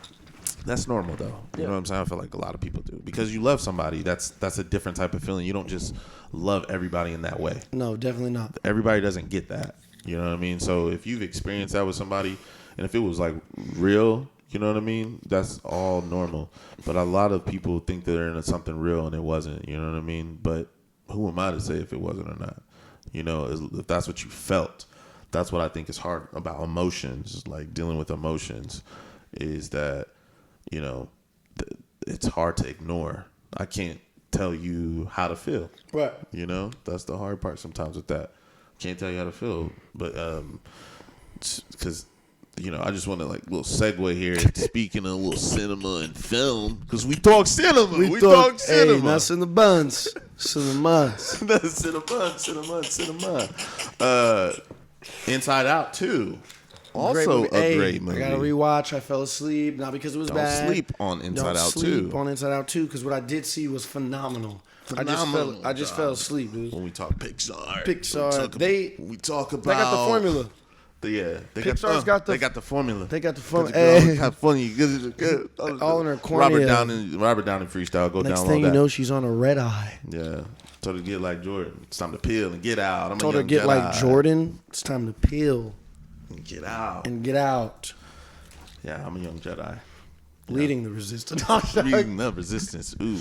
that's normal, though. You know what I'm saying? I feel like a lot of people do. Because you love somebody. That's a different type of feeling. You don't just love everybody in that way. No, definitely not. Everybody doesn't get that. You know what I mean? So if you've experienced that with somebody, and if it was like real, you know what I mean? That's all normal. But a lot of people think that they're in something real and it wasn't. You know what I mean? But who am I to say if it wasn't or not? If that's what you felt. That's what I think is hard about emotions, like dealing with emotions, is that, it's hard to ignore. I can't tell you how to feel. Right. That's the hard part sometimes with that. Can't tell you how to feel. But, because, I just want to like little segue here. Speaking of a little cinema and film, because we talk cinema. We talk cinema. Hey, not in the buns. Cinemas. That's cinema. Inside Out 2. Also a great movie. I got to rewatch. I fell asleep. Not because it was bad. Don't sleep on Inside Out 2. Don't sleep on Inside Out 2 because what I did see was phenomenal. I just fell asleep, dude. When we talk Pixar. We talk about. They got the formula. Pixar's got the formula. They got the formula. Hey, how funny. Good. All in her cornea. Robert Downey freestyle. Go Next download thing that. you know, she's on a red eye. Yeah. Told her to get like Jordan. It's time to peel and get out. Told her to get like Jordan. It's time to peel. And get out. Yeah, I'm a young Jedi. Leading the resistance. Leading the resistance. Ooh.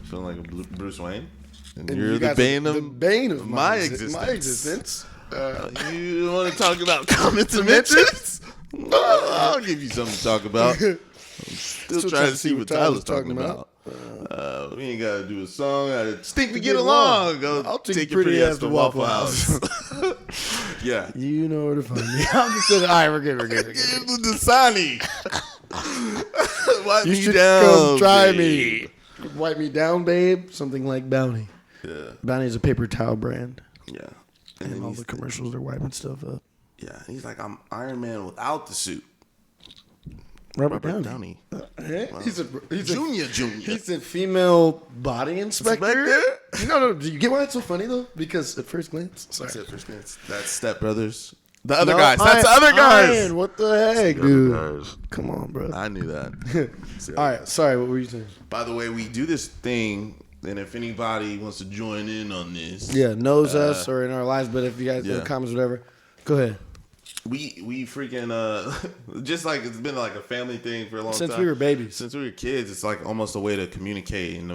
Feeling like a Bruce Wayne. And you're the bane of my existence. You want to talk about common dimensions? I'll give you something to talk about. Still trying to see what Tyler's talking about. We ain't got to do a song. I think we get along. I'll take your pretty ass to Waffle House. Yeah. You know where to find me. I'm just saying, all right, we're good. Dasani. Wipe You me should down, come try babe. me. Wipe me down, babe. Something like Bounty. Yeah. Bounty is a paper towel brand. Yeah. And all the commercials are wiping stuff up. Yeah. He's like, I'm Iron Man without the suit. Robert Downey. Wow. He's a Junior. He's a female body inspector. No. Do you get why that's so funny though? Because at first glance, That's Step Brothers. The other guys. That's the other guys. Iron, what the heck, dude? Come on, bro. I knew that. All right. Sorry. What were you saying? By the way, we do this thing, and if anybody wants to join in on this, knows us or in our lives, but if you guys in the comments, whatever, go ahead. We freaking just like it's been like a family thing for a long time. Since we were babies. Since we were kids, it's like almost a way to communicate. And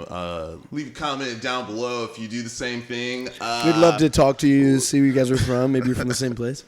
leave a comment down below if you do the same thing. We'd love to talk to you, see where you guys are from. Maybe you're from the same place.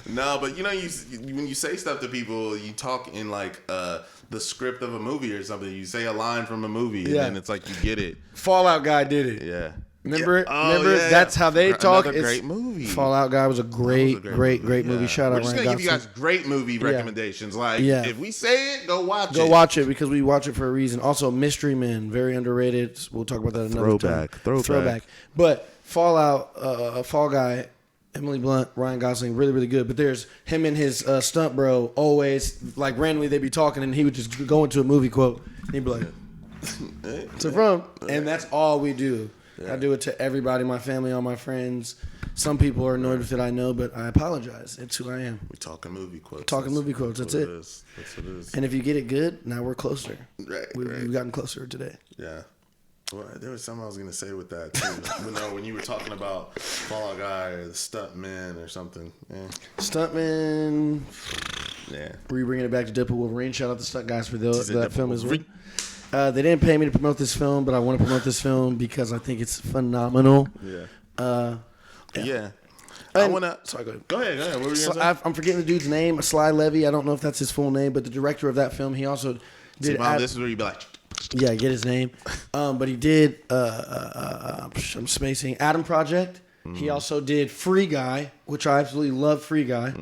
No, but when you say stuff to people, you talk in like the script of a movie or something. You say a line from a movie, and then it's like you get it. Fallout Guy did it. Yeah. Remember? That's how they talk. Another great movie. Fallout Guy was a great movie. Shout out Ryan Gosling. We're just going to give you guys great movie recommendations. Like, if we say it, go watch it. Go watch it because we watch it for a reason. Also, Mystery Men, very underrated. We'll talk about that another time. Throwback. But Fallout, Fall Guy, Emily Blunt, Ryan Gosling, really, really good. But there's him and his stunt bro always, like randomly they'd be talking and he would just go into a movie quote. And he'd be like, "What's it from?" And that's all we do. Yeah. I do it to everybody, my family, all my friends. Some people are annoyed with it, I know, but I apologize. It's who I am. We talking movie quotes. That's it. That's what it is. And if you get it good, now we're closer. Right. We've gotten closer today. Yeah. Well, there was something I was gonna say with that too. When you were talking about Fall Guy or the Stuntman or something. Yeah. Stuntman. Yeah. Were you bringing it back to Deadpool Wolverine? Shout out to Stunt Guys for that film as well. Wolverine. They didn't pay me to promote this film, but I want to promote this film because I think it's phenomenal. Yeah. Yeah. I want to. Sorry, go ahead. Go ahead. What were you gonna say? I'm forgetting the dude's name, Sly Levy. I don't know if that's his full name, but the director of that film, he also did. See, Mom, this is where you be like. Yeah, get his name. But he did. I'm spacing Adam Project. He also did Free Guy, which I absolutely love. Free Guy.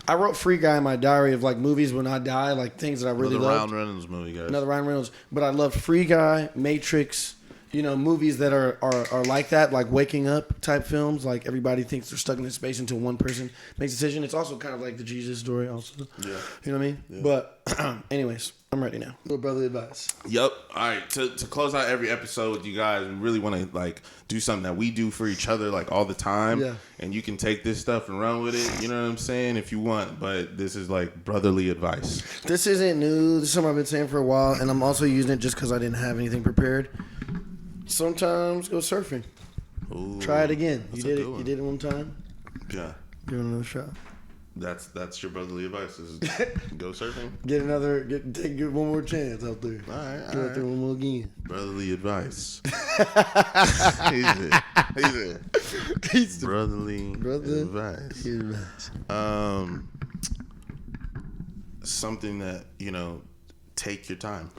I wrote Free Guy in my diary of like movies when I die, like things that I really loved. Another Ryan Reynolds movie, guys. Another Ryan Reynolds, but I loved Free Guy, Matrix. Movies that are like that, like Waking Up type films. Like everybody thinks they're stuck in this space until one person makes a decision. It's also kind of like the Jesus story, also. Yeah. You know what I mean? Yeah. But, anyways, I'm ready now. Little brotherly advice. Yep. All right. To close out every episode with you guys, we really want to like do something that we do for each other like all the time. Yeah. And you can take this stuff and run with it. You know what I'm saying? If you want, but this is like brotherly advice. This isn't new. This is something I've been saying for a while, and I'm also using it just because I didn't have anything prepared. Sometimes go surfing. Ooh, try it again. You did it. One. You did it one time. Yeah. Give it another shot. That's your brotherly advice. Is go surfing. Get one more chance out there. All right. Go out there one more again. Brotherly advice. He's brotherly advice. Something that take your time.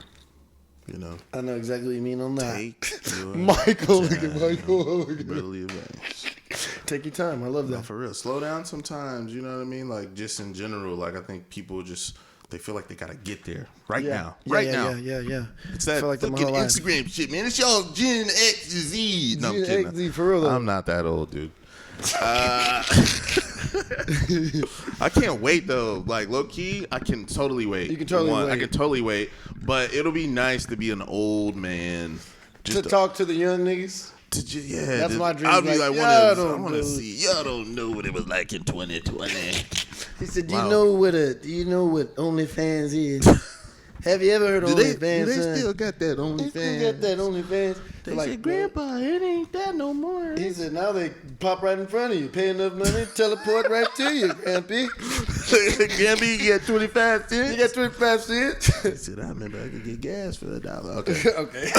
I know exactly what you mean on that. Take your Michael, time. look at Michael. Brotherly advice. Take your time. I love that. No, for real. Slow down sometimes. You know what I mean? Like just in general. Like I think people they feel like they gotta get there now. Yeah. It's that like fucking Instagram shit, man. It's y'all Gen X to Z. No, I'm Gen X Z for real though. I'm not that old, dude. I can't wait though. Like low key, I can totally wait. You can totally wait. I can totally wait. But it'll be nice to be an old man. Just to talk to the young niggas. That's my dream. I'll be like one of those. I want to see. Y'all don't know what it was like in 2020. He said, "Do you know what OnlyFans is? Have you ever heard of OnlyFans? Do they still got that OnlyFans? They still got that OnlyFans. They said, Grandpa, it ain't that no more. He said, now they pop right in front of you. Pay enough money, teleport right to you, Grampy. Grampy, you get 25 cents? You got 25 cents? He said, I remember I could get gas for $1. Okay. Okay.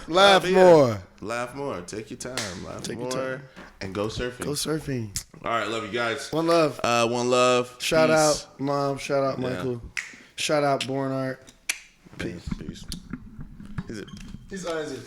Laugh more. Laugh more. Take your time. Laugh more. And go surfing. Go surfing. All right, love you guys. One love. One love. Shout Peace. out, Mom. Shout out, Michael. Shout out, BORNART. Peace. Is it? He's Isaac.